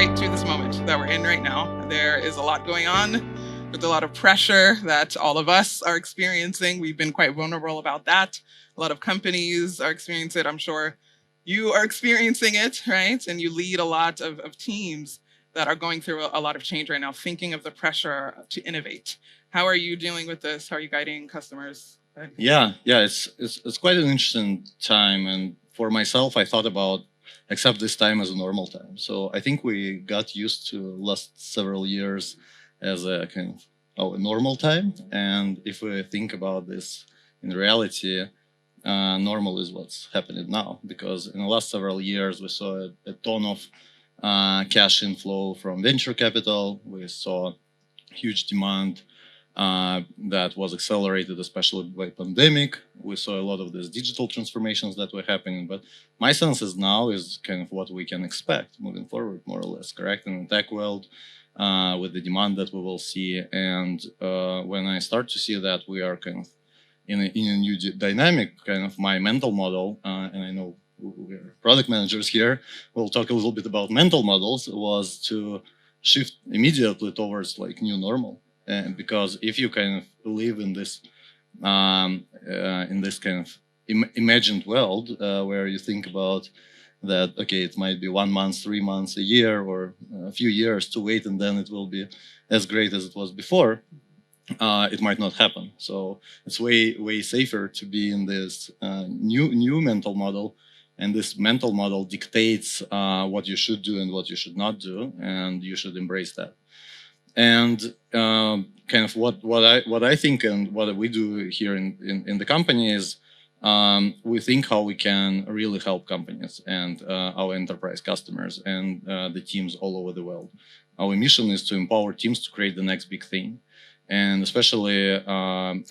right to this moment that we're in right now. There is a lot going on with a lot of pressure that all of us are experiencing. We've been quite vulnerable about that. A lot of companies are experiencing it. I'm sure you are experiencing it, right? And you lead a lot of teams that are going through a lot of change right now, thinking of the pressure to innovate. How are you dealing with this? How are you guiding customers? Yeah, it's quite an interesting time, and for myself, I thought about accept this time as a normal time. So I think we got used to last several years as a kind of a normal time, and if we think about this in reality, normal is what's happening now, because in the last several years we saw a ton of cash inflow from venture capital. We saw huge demand that was accelerated, especially by pandemic. We saw a lot of these digital transformations that were happening, but my sense is now is kind of what we can expect moving forward, more or less, correct? In the tech world, with the demand that we will see. And when I start to see that we are kind of in a new dynamic, kind of my mental model, and I know we're product managers here, we'll talk a little bit about mental models, was to shift immediately towards like new normal. And because if you kind of live in this kind of imagined world where you think about that, okay, it might be 1 month, 3 months, a year, or a few years to wait, and then it will be as great as it was before, it might not happen. So it's way safer to be in this new mental model, and this mental model dictates what you should do and what you should not do, and you should embrace that. And kind of what I think and what we do here in the company is we think how we can really help companies and our enterprise customers and the teams all over the world. Our mission is to empower teams to create the next big thing. And especially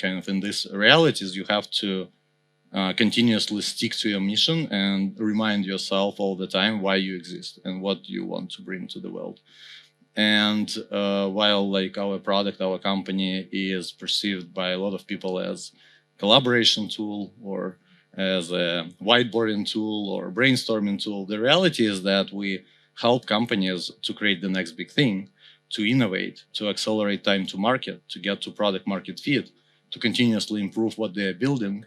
kind of in these realities, you have to continuously stick to your mission and remind yourself all the time why you exist and what you want to bring to the world. And while like our product, our company is perceived by a lot of people as collaboration tool or as a whiteboarding tool or brainstorming tool, the reality is that we help companies to create the next big thing, to innovate, to accelerate time to market, to get to product market fit, to continuously improve what they're building.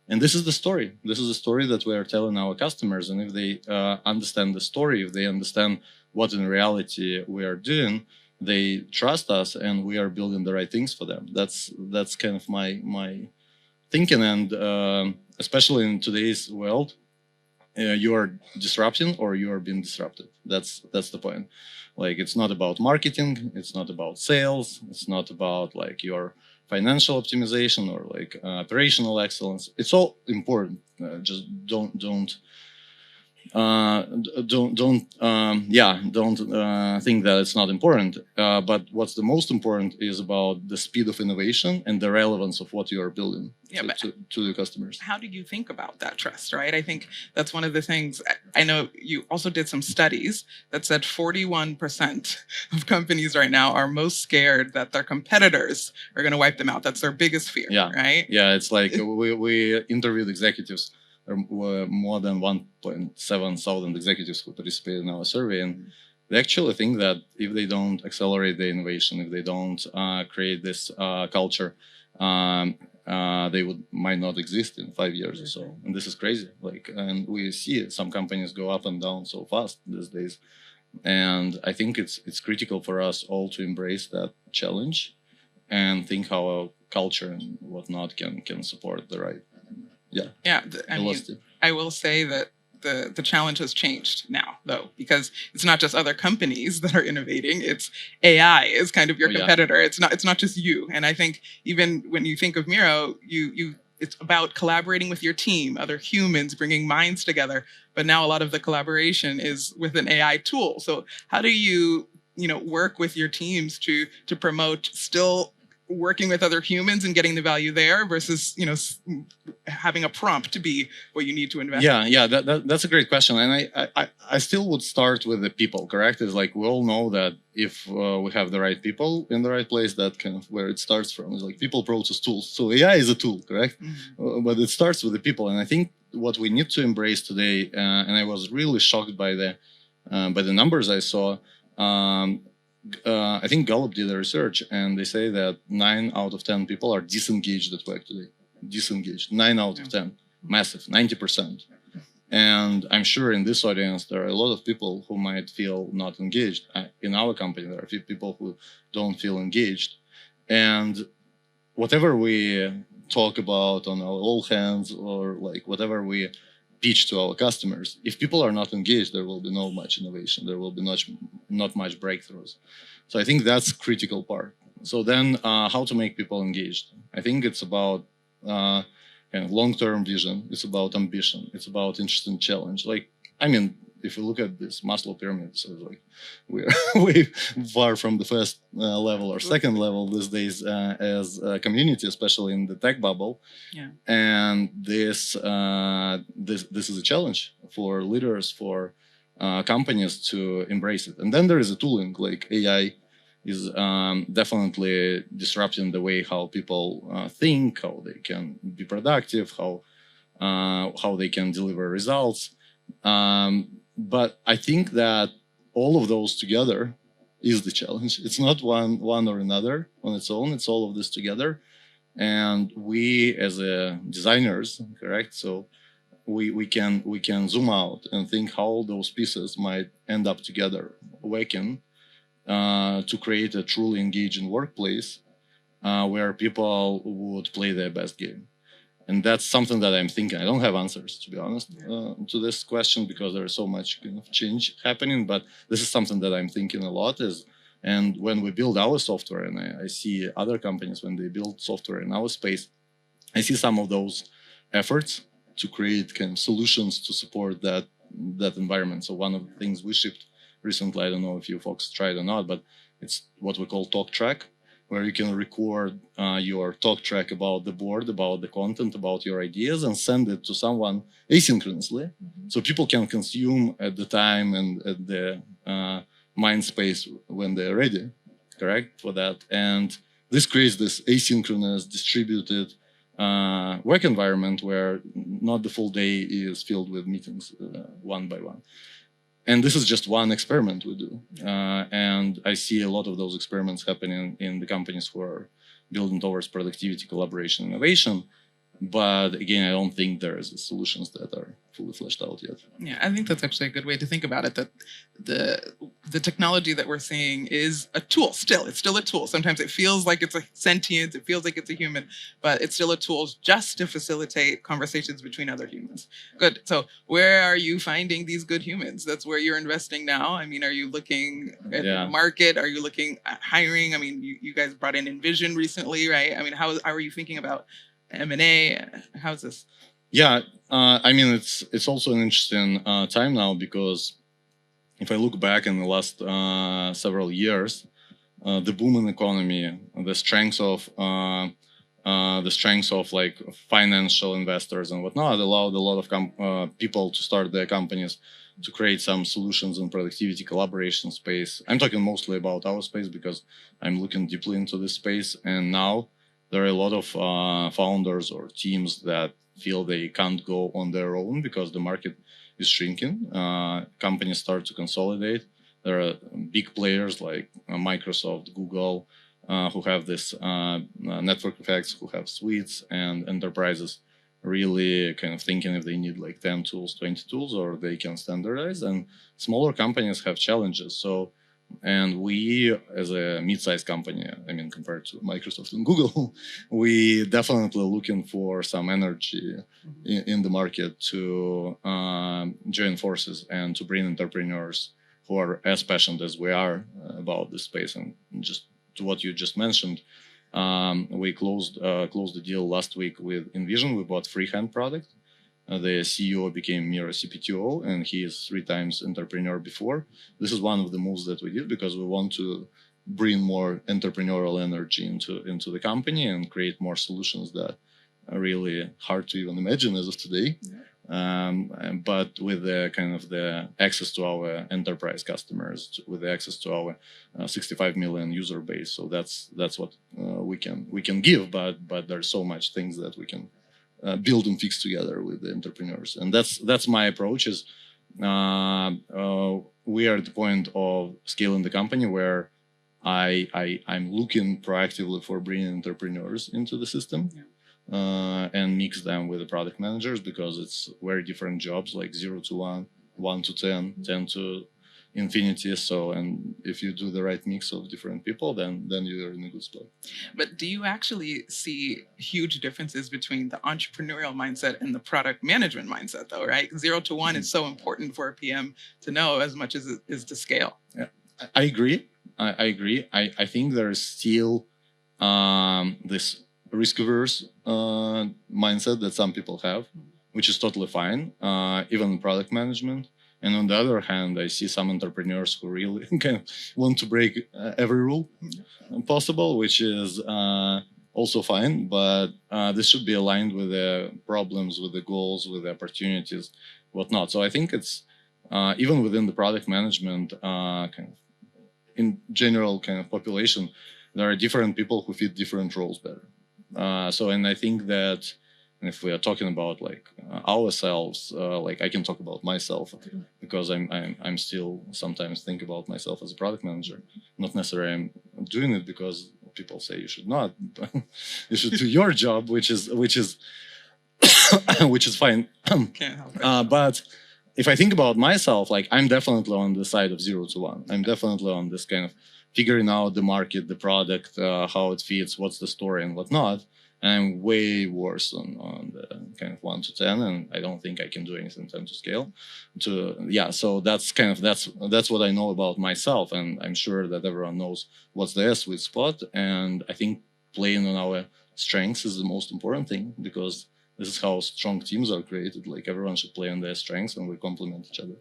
And this is the story. This is the story that we are telling our customers. And if they understand the story, if they understand what in reality we are doing, they trust us and we are building the right things for them. That's kind of my thinking. And especially in today's world, you are disrupting or you are being disrupted. That's the point. Like, it's not about marketing, it's not about sales, it's not about like your financial optimization or like operational excellence. It's all important. Just don't think that it's not important. But what's the most important is about the speed of innovation and the relevance of what you are building to the customers. How do you think about that trust, right? I think that's one of the things. I know you also did some studies that said 41% of companies right now are most scared that their competitors are going to wipe them out. That's their biggest fear, right? Yeah, it's like we interviewed executives. There were more than 1.7 thousand executives who participated in our survey, and they actually think that if they don't accelerate the innovation, if they don't create this culture, they might not exist in 5 years or so. And this is crazy. Like, and we see some companies go up and down so fast these days. And I think it's critical for us all to embrace that challenge and think how our culture and whatnot can support the right. I mean, I will say that the challenge has changed now, though, because it's not just other companies that are innovating. It's AI is kind of your competitor. It's not just you. And I think even when you think of Miro, it's about collaborating with your team, other humans, bringing minds together. But now a lot of the collaboration is with an AI tool. So how do you work with your teams to promote still working with other humans and getting the value there versus having a prompt to be what you need to invest in? That's a great question, and I still would start with the people. Correct? It's like we all know that if we have the right people in the right place, that kind of where it starts from. It's like people, process, tools. So AI is a tool, correct? But it starts with the people, and I think what we need to embrace today, and I was really shocked by the numbers I saw. I think Gallup did a research, and they say that 9 out of 10 people are disengaged at work today. Disengaged, 9 out of 10, massive, 90%. And I'm sure in this audience, there are a lot of people who might feel not engaged. In our company, there are a few people who don't feel engaged. And whatever we talk about on our all hands, or like whatever we pitch to our customers, if people are not engaged, there will be no much innovation. There will be not much breakthroughs. So I think that's critical part. So then how to make people engaged? I think it's about kind of long-term vision. It's about ambition. It's about interesting challenge. Like, I mean, if you look at this Maslow pyramid, so like we're way far from the first level or second level these days as a community, especially in the tech bubble. Yeah. And this is a challenge for leaders, for companies to embrace it. And then there is a tooling like AI is definitely disrupting the way how people think, how they can be productive, how they can deliver results. But I think that all of those together is the challenge. It's not one or another on its own. It's all of this together. And we as designers, correct? So we can zoom out and think how those pieces might end up together, working to create a truly engaging workplace where people would play their best game. And that's something that I'm thinking. I don't have answers, to be honest, to this question, because there's so much kind of change happening. But this is something that I'm thinking a lot. And when we build our software, and I see other companies when they build software in our space, I see some of those efforts to create kind of solutions to support that environment. So one of the things we shipped recently, I don't know if you folks tried or not, but it's what we call talk track, where you can record your talk track about the board, about the content, about your ideas, and send it to someone asynchronously. So people can consume at the time and at the mind space when they're ready, correct, for that. And this creates this asynchronous, distributed work environment where not the full day is filled with meetings one by one. And this is just one experiment we do. And I see a lot of those experiments happening in the companies who are building towards productivity, collaboration, innovation. But again, I don't think there is solutions that are fully fleshed out yet. Yeah, I think that's actually a good way to think about it, that the technology that we're seeing is a tool still. It's still a tool. Sometimes it feels like it's a sentient, it feels like it's a human, but it's still a tool just to facilitate conversations between other humans. Good. So where are you finding these good humans? That's where you're investing now. I mean, are you looking at the market? Are you looking at hiring? I mean, you guys brought in Envision recently, right? I mean, how are you thinking about M&A? How's this? Yeah, I mean, it's also an interesting time now, because if I look back in the last several years, the booming economy, the strengths of like financial investors and whatnot allowed a lot of people to start their companies to create some solutions in productivity collaboration space. I'm talking mostly about our space because I'm looking deeply into this space, and now there are a lot of founders or teams that feel they can't go on their own because the market is shrinking. Companies start to consolidate. There are big players like Microsoft, Google, who have this network effects, who have suites, and enterprises really kind of thinking if they need like 10 tools, 20 tools, or they can standardize. And smaller companies have challenges. So, and we, as a mid-sized company, I mean, compared to Microsoft and Google, we definitely looking for some energy in the market to join forces and to bring entrepreneurs who are as passionate as we are about this space. And just to what you just mentioned, we closed the deal last week with Envision. We bought Freehand product. The CEO became Miro CPTO, and he is 3 times entrepreneur before. This is one of the moves that we did because we want to bring more entrepreneurial energy into the company and create more solutions that are really hard to even imagine as of today. But with the kind of the access to our enterprise customers, with the access to our 65 million user base. So that's what we can give, but there's so much things that we can build and fix together with the entrepreneurs. And that's my approach is we are at the point of scaling the company where I'm looking proactively for bringing entrepreneurs into the system. Yeah. And mix them with the product managers, because it's very different jobs, like 0 to 1, 1 to 10, 10 to infinity. So, and if you do the right mix of different people, then you're in a good spot. But do you actually see huge differences between the entrepreneurial mindset and the product management mindset, though, right? 0 to 1 is so important for a PM to know as much as it is to scale. Yeah, I agree. I agree. I think there is still this risk-averse mindset that some people have, which is totally fine, even in product management. And on the other hand, I see some entrepreneurs who really kind of want to break every rule possible, which is also fine, but this should be aligned with the problems, with the goals, with the opportunities, whatnot. So I think it's even within the product management kind of in general kind of population, there are different people who fit different roles better. And I think that if we are talking about like ourselves, like I can talk about myself because I'm still sometimes think about myself as a product manager. Not necessarily I'm doing it because people say you should not. You should do your job, which is which is fine. Can't help it. But if I think about myself, like I'm definitely on the side of 0 to 1. I'm definitely on this kind of figuring out the market, the product, how it fits, what's the story and whatnot. And I'm way worse on the kind of 1 to 10, and I don't think I can do anything 10 to scale. So that's kind of that's what I know about myself, and I'm sure that everyone knows what's their sweet spot. And I think playing on our strengths is the most important thing, because this is how strong teams are created. Like everyone should play on their strengths, and we complement each other.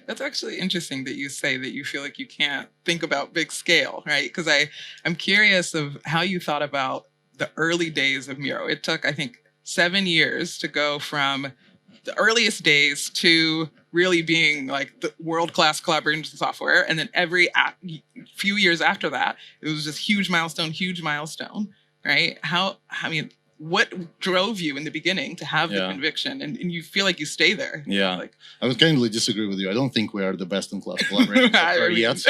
That's actually interesting that you say that you feel like you can't think about big scale, right? Because I'm curious of how you thought about the early days of Miro. It took, I think, 7 years to go from the earliest days to really being like the world-class collaboration software. And then every few years after that, it was just huge milestone, right? What drove you in the beginning to have the conviction, and you feel like you stay there? Yeah, like, I would kindly disagree with you. I don't think we are the best in class collaborators yet. So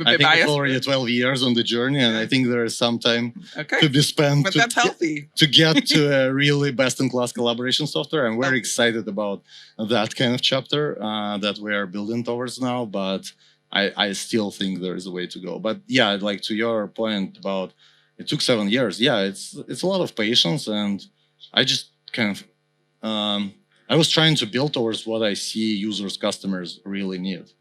I think it's already 12 years on the journey, and I think there is some time to be spent. But that's healthy. To get to a really best in class collaboration software. I'm very excited about that kind of chapter that we are building towards now. But I still think there is a way to go. But yeah, like to your point about it took 7 years. Yeah, it's a lot of patience, and I just kind of I was trying to build towards what I see users, customers really need.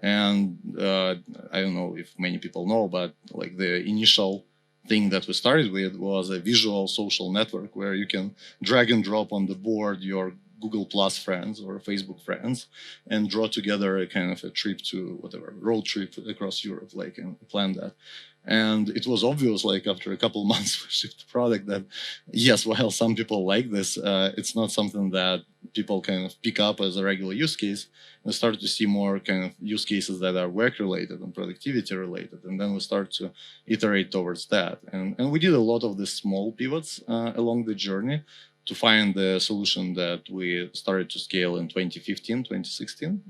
And I don't know if many people know, but like the initial thing that we started with was a visual social network where you can drag and drop on the board your Google Plus friends or Facebook friends and draw together a kind of a trip to whatever, road trip across Europe, like, and plan that. And it was obvious, like after a couple of months we shipped the product, that yes, while some people like this, it's not something that people kind of pick up as a regular use case. We started to see more kind of use cases that are work related and productivity related. And then we start to iterate towards that. And we did a lot of the small pivots along the journey to find the solution that we started to scale in 2015, 2016.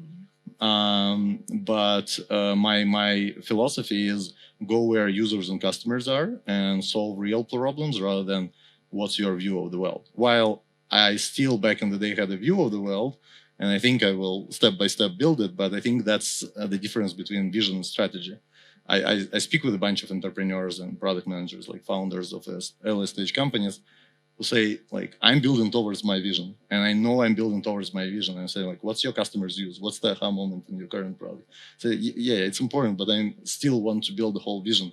But my philosophy is go where users and customers are and solve real problems rather than what's your view of the world. While I still back in the day had a view of the world, and I think I will step by step build it, but I think that's the difference between vision and strategy. I speak with a bunch of entrepreneurs and product managers, like founders of early stage companies, who say, like, I'm building towards my vision, and I know I'm building towards my vision. And I say, like, what's your customers use? What's the aha moment in your current product? So yeah, it's important, but I still want to build the whole vision.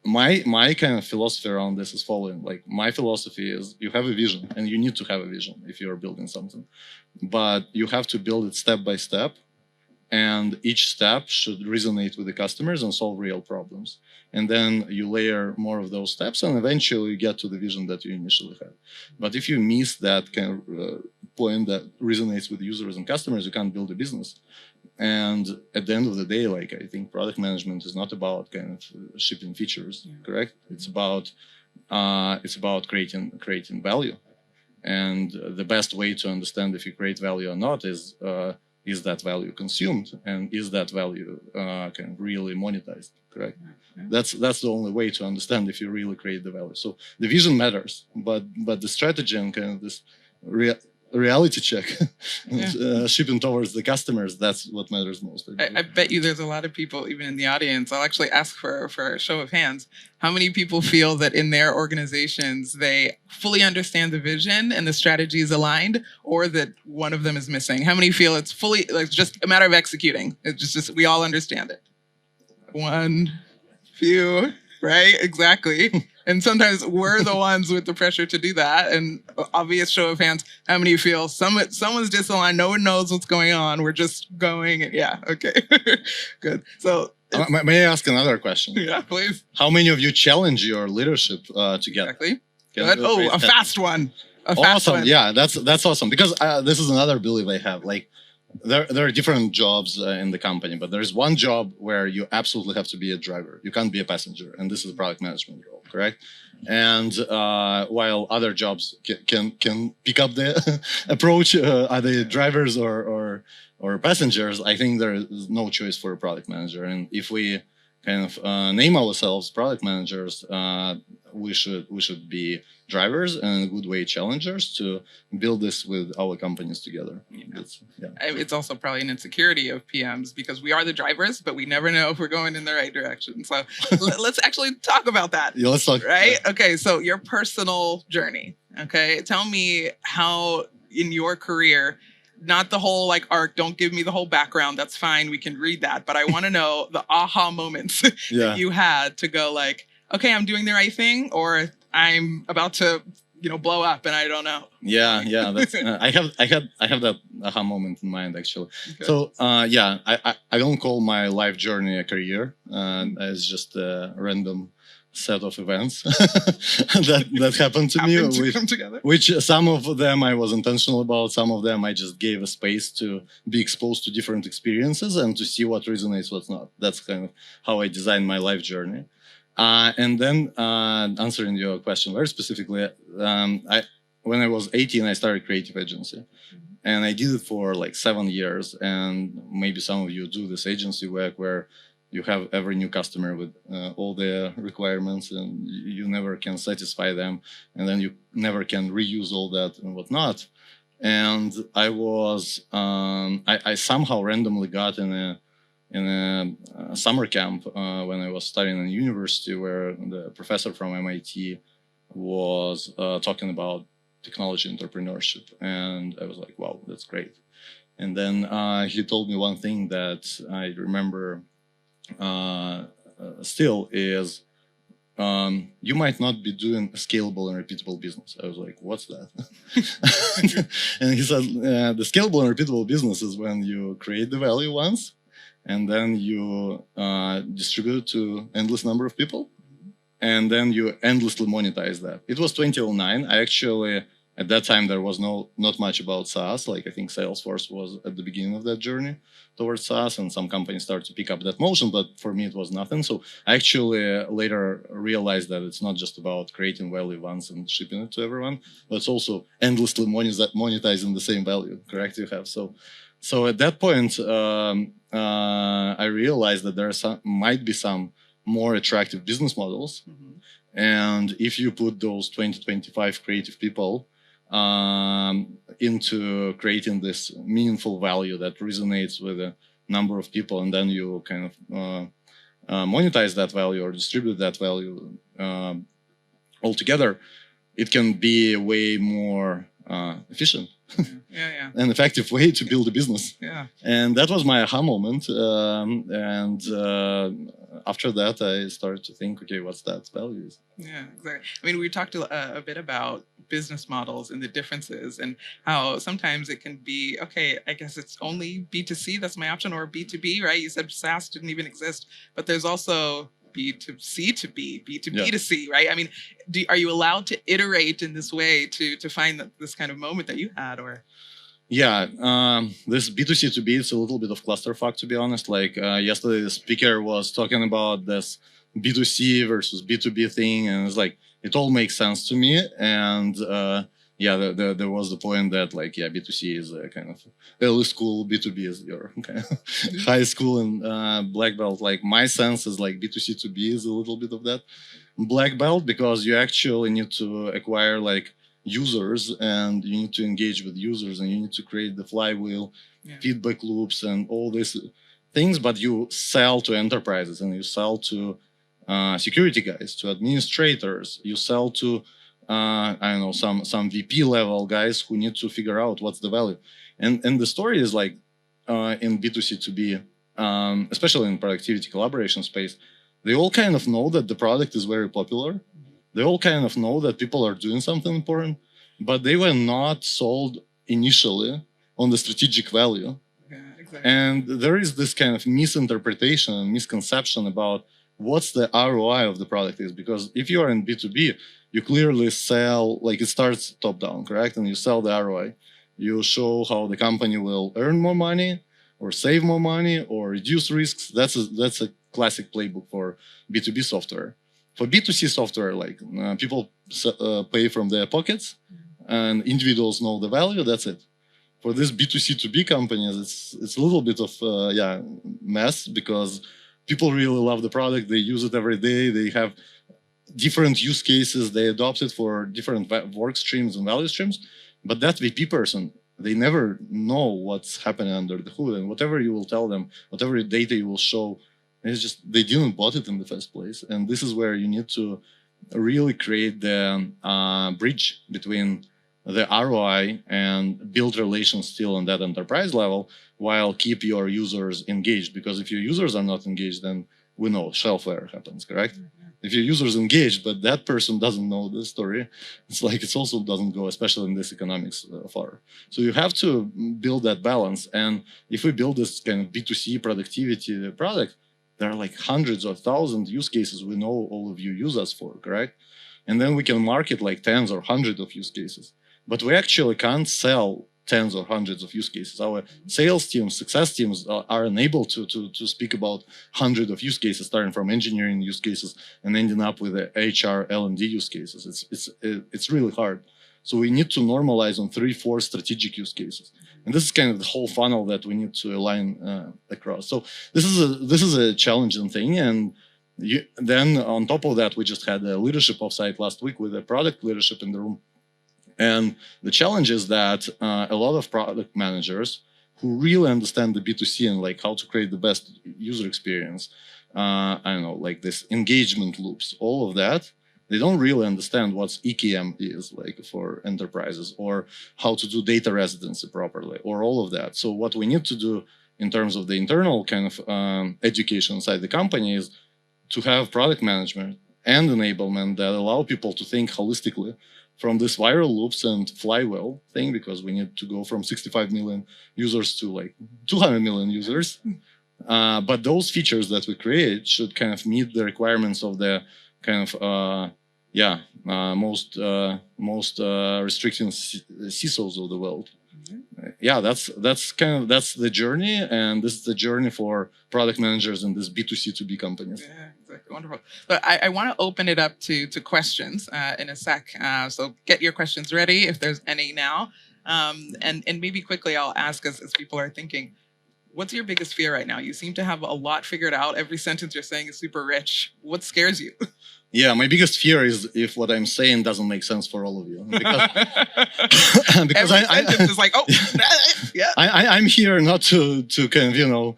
My kind of philosophy around this is following. Like, my philosophy is you have a vision, and you need to have a vision if you're building something, but you have to build it step by step. And each step should resonate with the customers and solve real problems. And then you layer more of those steps, and eventually you get to the vision that you initially had. But if you miss that kind of point that resonates with users and customers, you can't build a business. And at the end of the day, like, I think product management is not about kind of shipping features, correct? It's about creating value. And the best way to understand if you create value or not is is that value consumed, and is that value kind of really monetized, correct? That's the only way to understand if you really create the value. So the vision matters, but the strategy and kind of this reality check, shipping towards the customers, that's what matters most. I bet you there's a lot of people, even in the audience, I'll actually ask for a show of hands. How many people feel that in their organizations, they fully understand the vision and the strategy is aligned, or that one of them is missing? How many feel it's fully, like, just a matter of executing? It's just we all understand it. One, few, right? Exactly. And sometimes we're the ones with the pressure to do that. And obvious show of hands, how many feel someone's disaligned, no one knows what's going on, we're just going, yeah, okay, good. So may I ask another question? Yeah, please. How many of you challenge your leadership together? Exactly. Good. Oh, a fast one. Awesome. Yeah, that's awesome, because this is another belief I have. Like, there are different jobs in the company, but there's one job where you absolutely have to be a driver. You can't be a passenger, and this is a product management role, correct? And while other jobs can pick up the approach, are they drivers or passengers? I think there is no choice for a product manager. And if we kind of name ourselves product managers, we should be drivers and in a good way challengers to build this with our companies together. It's also probably an insecurity of PMs, because we are the drivers, but we never know if we're going in the right direction. So let's actually talk about that. Yeah, let's talk. Right? Yeah. Okay, so your personal journey. Okay, tell me how in your career, not the whole like arc, don't give me the whole background, that's fine, we can read that, but I want to know the aha moments that you had to go like, okay, I'm doing the right thing, or I'm about to, blow up and I don't know. Yeah. That's, I have that aha moment in mind, actually. Okay. So I don't call my life journey a career. It's just a random set of events that happened to me, which some of them I was intentional about, some of them I just gave a space to be exposed to different experiences and to see what resonates, what's not. That's kind of how I designed my life journey. And then answering your question very specifically, when I was 18, I started a creative agency. And I did it for like 7 years. And maybe some of you do this agency work where you have every new customer with all their requirements and you never can satisfy them. And then you never can reuse all that and whatnot. And I was, I somehow randomly got in a summer camp when I was studying in university, where the professor from MIT was talking about technology entrepreneurship. And I was like, wow, that's great. And then he told me one thing that I remember still is, you might not be doing a scalable and repeatable business. I was like, what's that? And he said, the scalable and repeatable business is when you create the value once, and then you distribute it to endless number of people, and then you endlessly monetize that. It was 2009. I actually, at that time, there was not much about SaaS. Like, I think Salesforce was at the beginning of that journey towards SaaS, and some companies started to pick up that motion, but for me, it was nothing. So I actually later realized that it's not just about creating value once and shipping it to everyone, but it's also endlessly monetizing the same value, correct, you have. So at that point, I realized that there might be some more attractive business models. Mm-hmm. And if you put those 20-25 creative people into creating this meaningful value that resonates with a number of people, and then you kind of monetize that value or distribute that value altogether, it can be a way more efficient an effective way to build a business. Yeah. And that was my aha moment. After that, I started to think, okay, what's that value? Yeah, exactly. I mean, we talked a bit about business models and the differences and how sometimes it can be, okay, I guess it's only B2C, that's my option, or B2B, right? You said SaaS didn't even exist, but there's also B2C to B, B2B to C, right? I mean, are you allowed to iterate in this way to find this kind of moment that you had, or? Yeah, this B2C to B, it's a little bit of clusterfuck, to be honest. Like yesterday, the speaker was talking about this B2C versus B2B thing, and it's like, it all makes sense to me. And yeah, there was the point that like, yeah, B2C is a kind of early school, B2B is your kind of high school and black belt. Like my sense is like B2C to B is a little bit of that black belt, because you actually need to acquire like users, and you need to engage with users, and you need to create the flywheel, feedback loops and all these things. But you sell to enterprises, and you sell to security guys, to administrators, you sell to I don't know, some VP level guys who need to figure out what's the value. And the story is like in B2C2B, especially in productivity collaboration space, they all kind of know that the product is very popular. They all kind of know that people are doing something important, but they were not sold initially on the strategic value. Yeah, exactly. And there is this kind of misinterpretation and misconception about what's the ROI of the product is. Because if you are in B2B, you clearly sell, like it starts top down, correct? And you sell the ROI. You show how the company will earn more money or save more money or reduce risks. That's a classic playbook for B2B software. For B2C software, like people pay from their pockets and individuals know the value, that's it. For this B2C2B companies, it's a little bit of mess, because people really love the product. They use it every day. They have different use cases. They adopt it for different work streams and value streams. But that VP person, they never know what's happening under the hood. And whatever you will tell them, whatever data you will show, it's just they didn't bought it in the first place. And this is where you need to really create the bridge between the ROI and build relations still on that enterprise level, while keep your users engaged. Because if your users are not engaged, then we know shelfware happens, correct? If your users engaged, but that person doesn't know the story, it's like it also doesn't go, especially in this economics far. So you have to build that balance. And if we build this kind of B2C productivity product, there are like hundreds or thousands use cases we know all of you use us for, correct? And then we can market like tens or hundreds of use cases. But we actually can't sell tens or hundreds of use cases. Our sales teams, success teams are unable to speak about hundreds of use cases, starting from engineering use cases and ending up with HR, L&D use cases. It's really hard. So we need to normalize on 3-4 strategic use cases. And this is kind of the whole funnel that we need to align across. So this is a challenging thing. And then on top of that, we just had a leadership offsite last week with the product leadership in the room. And the challenge is that a lot of product managers who really understand the B2C and like how to create the best user experience, I don't know, like this engagement loops, all of that, they don't really understand what EKM is like for enterprises, or how to do data residency properly, or all of that. So what we need to do in terms of the internal kind of education inside the company is to have product management and enablement that allow people to think holistically from this viral loops and flywheel thing, because we need to go from 65 million users to like 200 million users. But those features that we create should kind of meet the requirements of the kind of most restricting CISOs of the world. Yeah, that's the journey, and this is the journey for product managers in this B2C2B companies. Yeah, exactly. Wonderful. But I want to open it up to questions in a sec. So get your questions ready if there's any now. And maybe quickly I'll ask as people are thinking, what's your biggest fear right now? You seem to have a lot figured out. Every sentence you're saying is super rich. What scares you? Yeah, my biggest fear is if what I'm saying doesn't make sense for all of you. Because I is like, oh, yeah. I'm here not to kind of,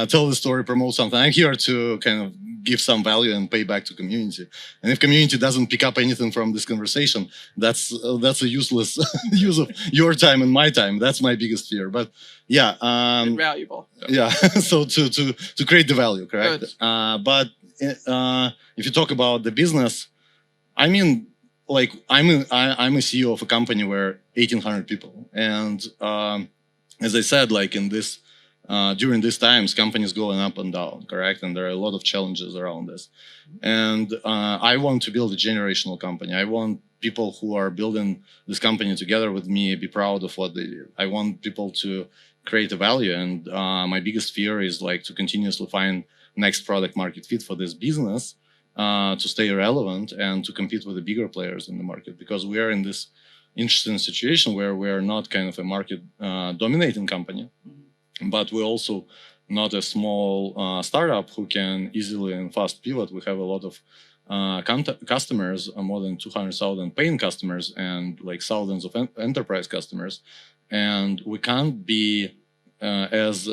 tell the story, promote something. I'm here to kind of give some value and pay back to community. And if community doesn't pick up anything from this conversation, that's a useless use of your time and my time. That's my biggest fear. But yeah, invaluable. Yeah, so to create the value, correct? But if you talk about the business, I mean, like I'm a CEO of a company where 1,800 people, and as I said, like in this during these times, companies going up and down, correct? And there are a lot of challenges around this. And I want to build a generational company. I want people who are building this company together with me be proud of what they do. I want people to create a value, and my biggest fear is like to continuously find next product market fit for this business, to stay relevant and to compete with the bigger players in the market, because we are in this interesting situation where we are not kind of a market dominating company, but we're also not a small startup who can easily and fast pivot. We have a lot of customers, more than 200,000 paying customers and like thousands of enterprise customers. And we can't be as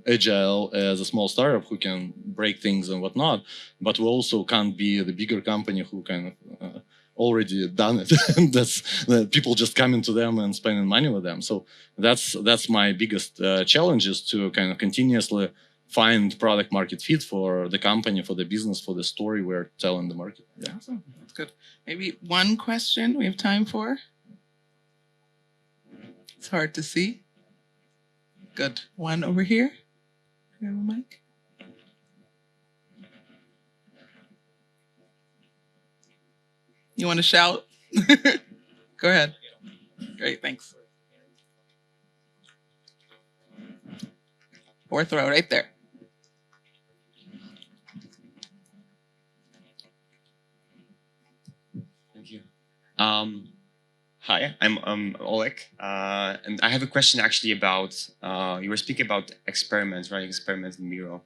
agile as a small startup who can break things and whatnot, but we also can't be the bigger company who kind of already done it. That's people just coming to them and spending money with them. So that's my biggest challenge, is to kind of continuously find product market fit for the company, for the business, for the story we're telling the market. Yeah. Awesome. That's good. Maybe one question we have time for. It's hard to see. Good. One over here. You have a mic? You want to shout? Go ahead. Great, thanks. Fourth row, right there. Thank you. Hi, I'm Oleg, and I have a question actually about, you were speaking about experiments, running experiments in Miro.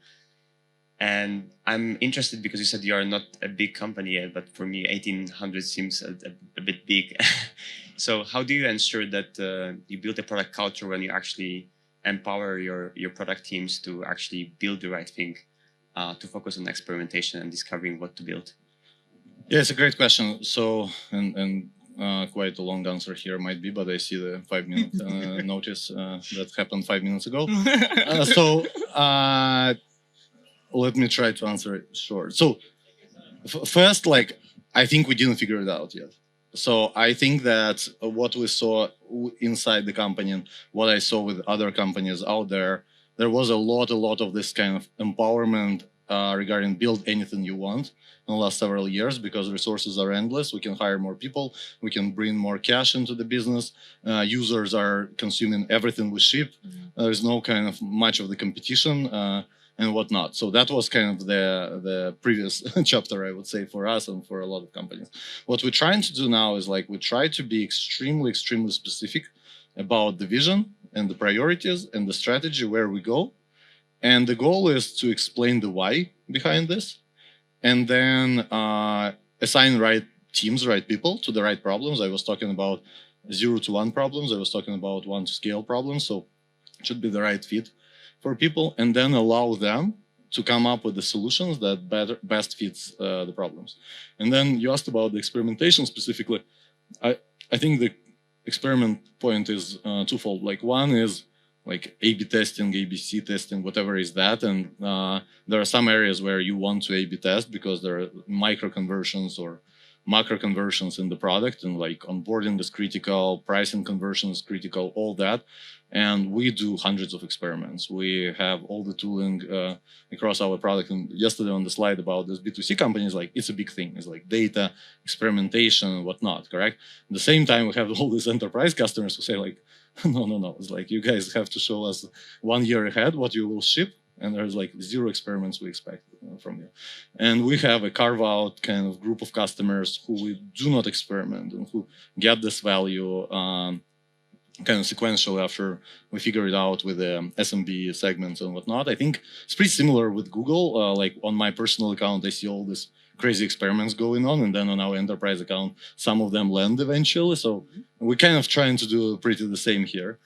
And I'm interested because you said you are not a big company yet, but for me, 1,800 seems a bit big. So how do you ensure that you build a product culture when you actually empower your product teams to actually build the right thing, to focus on experimentation and discovering what to build? Yeah, it's a great question. So, and quite a long answer here might be, but I see the 5-minute notice that happened 5 minutes ago. Let me try to answer it short. So first, like, I think we didn't figure it out yet. So I think that what we saw inside the company and what I saw with other companies out there, there was a lot of this kind of empowerment regarding build anything you want in the last several years, because resources are endless. We can hire more people. We can bring more cash into the business. Users are consuming everything we ship. There's no kind of much of the competition and whatnot. So that was kind of the previous chapter, I would say, for us and for a lot of companies. What we're trying to do now is, like, we try to be extremely specific about the vision and the priorities and the strategy where we go. And the goal is to explain the why behind this, and then assign right teams, right people to the right problems. I was talking about 0 to 1 problems. I was talking about 1 to scale problems. So it should be the right fit for people, and then allow them to come up with the solutions that best fits the problems. And then you asked about the experimentation specifically. I think the experiment point is twofold. Like, one is like A/B testing, ABC testing, whatever is that. And there are some areas where you want to A/B test because there are micro conversions or macro conversions in the product, and like onboarding is critical, pricing conversion is critical, all that. And we do hundreds of experiments. We have all the tooling across our product. And yesterday on the slide about this B2C companies, like, it's a big thing. It's like data, experimentation, and whatnot, correct? At the same time, we have all these enterprise customers who say, like, no. It's like, you guys have to show us 1 year ahead what you will ship. And there's like 0 experiments we expect from you. And we have a carve out kind of group of customers who we do not experiment and who get this value kind of sequential after we figure it out with the SMB segments and whatnot. I think it's pretty similar with Google. Like, on my personal account, I see all these crazy experiments going on, and then on our enterprise account, some of them land eventually. So we're kind of trying to do pretty the same here.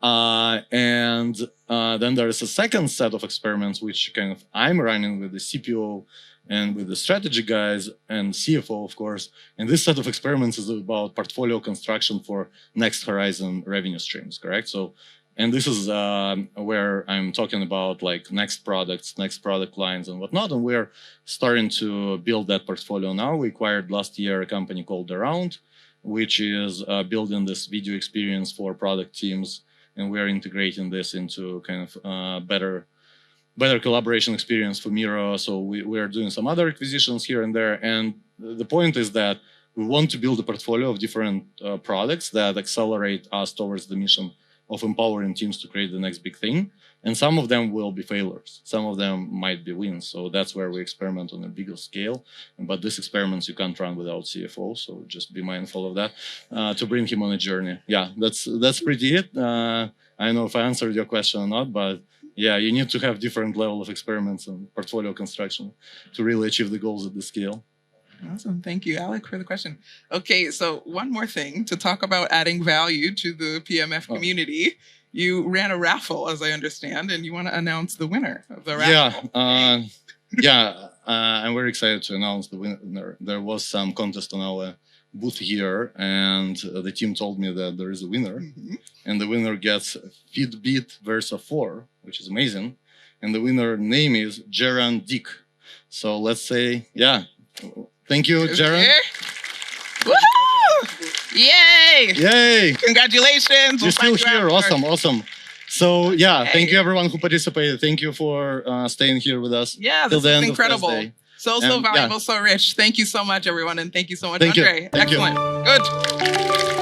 And then there is a second set of experiments, which kind of I'm running with the CPO and with the strategy guys and CFO, of course. And this set of experiments is about portfolio construction for next horizon revenue streams, correct? So, and this is where I'm talking about like next products, next product lines and whatnot. And we're starting to build that portfolio now. We acquired last year a company called Around, which is building this video experience for product teams. And we're integrating this into kind of better collaboration experience for Miro. So we are doing some other acquisitions here and there. And the point is that we want to build a portfolio of different products that accelerate us towards the mission of empowering teams to create the next big thing. And some of them will be failures. Some of them might be wins. So that's where we experiment on a bigger scale. But these experiments you can't run without CFO. So just be mindful of that to bring him on a journey. Yeah, that's pretty it. I don't know if I answered your question or not, but yeah, you need to have different level of experiments and portfolio construction to really achieve the goals at the scale. Awesome. Thank you, Alec, for the question. Okay, so one more thing to talk about adding value to the PMF community. You ran a raffle, as I understand, and you want to announce the winner of the raffle. I'm very excited to announce the winner. There was some contest on our booth here, and the team told me that there is a winner, and the winner gets Fitbit Versa 4, which is amazing, and the winner name is Jaron Dick. So let's say, thank you, Jaron. Woo! Yay! Yay! Congratulations! You're still here. Awesome. So thank you everyone who participated. Thank you for staying here with us. Yeah, this is incredible. So valuable, so rich. Thank you so much, everyone, and thank you so much, Andrey. Excellent. Good.